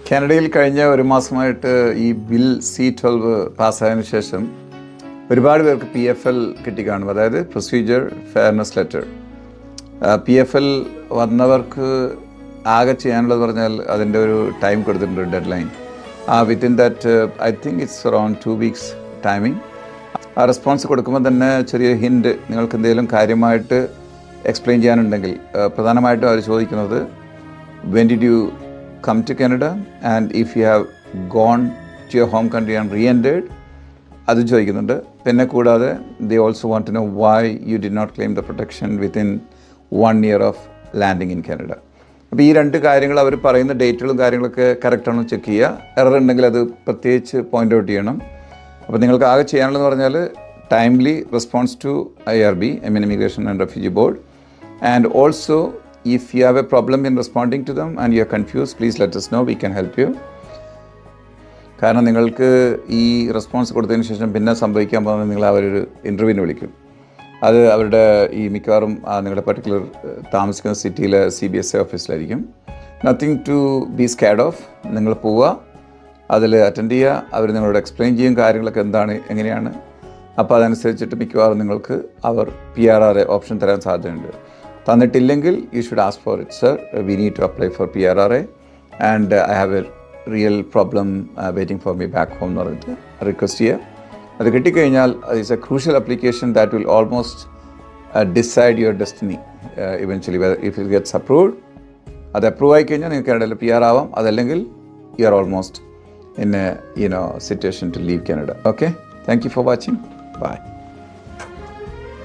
കാനഡയിൽ കഴിഞ്ഞ ഒരു മാസമായിട്ട് ഈ ബിൽ C-12 പാസ്സായതിനു ശേഷം ഒരുപാട് പേർക്ക് PFL കിട്ടിക്കാണും, അതായത് പ്രൊസീജിയർ ഫെയർനെസ് ലെറ്റർ. PFL വന്നവർക്ക് ആകെ ചെയ്യാനുള്ളത് പറഞ്ഞാൽ അതിൻ്റെ ഒരു ടൈം കൊടുത്തിട്ടുണ്ട്, dead line. Within that I think it's around 2 weeks timing. ആ റെസ്പോൺസ് കൊടുക്കുമ്പോൾ തന്നെ ചെറിയ ഹിൻഡ്, നിങ്ങൾക്ക് എന്തെങ്കിലും കാര്യമായിട്ട് എക്സ്പ്ലെയിൻ ചെയ്യാനുണ്ടെങ്കിൽ പ്രധാനമായിട്ടും അവർ ചോദിക്കുന്നത് when did you come to Canada and if you have gone to your home country and re-entered, അത് ചോദിക്കുന്നുണ്ട്. പിന്നെ കൂടാതെ they also want to know why you did not claim the protection within 1 year of landing in Canada. അപ്പോൾ ഈ 2 കാര്യങ്ങൾ അവർ പറയുന്ന ഡേറ്റുകളും കാര്യങ്ങളൊക്കെ കറക്റ്റാണോ check ചെയ്യുക. എറർ ഉണ്ടെങ്കിൽ അത് പ്രത്യേകിച്ച് പോയിൻ്റ് ഔട്ട് ചെയ്യണം. അപ്പോൾ നിങ്ങൾക്ക് ആകെ ചെയ്യാനുള്ളതെന്ന് പറഞ്ഞാൽ timely response to IRB, immigration and refugee board, and also if you have a problem in responding to them and you are confused, please let us know, we can help you. കാരണം നിങ്ങൾക്ക് ഈ response കൊടുത്തതിന് ശേഷം പിന്നെ സംഭവിക്കാൻ പോകുന്നത് നിങ്ങൾ അവരൊരു ഇൻ്റർവ്യൂവിന് വിളിക്കും. അത് അവരുടെ ഈ മിക്കവാറും നിങ്ങളുടെ പർട്ടിക്കുലർ താമസിക്കുന്ന സിറ്റിയിലെ CBSA ഓഫീസിലായിരിക്കും. Nothing to be scared of. നിങ്ങൾ പോവുക, അതിൽ അറ്റൻഡ് ചെയ്യുക, അവർ നിങ്ങളോട് എക്സ്പ്ലെയിൻ ചെയ്യും കാര്യങ്ങളൊക്കെ എന്താണ് എങ്ങനെയാണ്. അപ്പോൾ അതനുസരിച്ചിട്ട് മിക്കവാറും നിങ്ങൾക്ക് അവർ PRRA ഓപ്ഷൻ തരാൻ സാധ്യതയുണ്ട്. തന്നിട്ടില്ലെങ്കിൽ you should ask for it, sir, we need to apply for PRRA and I have a real problem waiting for me back home എന്ന് പറഞ്ഞിട്ട് റിക്വസ്റ്റ് ചെയ്യുക. അത് കിട്ടിക്കഴിഞ്ഞാൽ it's a crucial application that will almost decide your destiny eventually, whether if it gets approved. അത് approve ആയി കഴിഞ്ഞാൽ നിങ്ങൾക്ക് കാനഡയിൽ PR ആവാം, അതല്ലെങ്കിൽ you are almost in a situation to leave Canada. Okay, thank you for watching. Bye.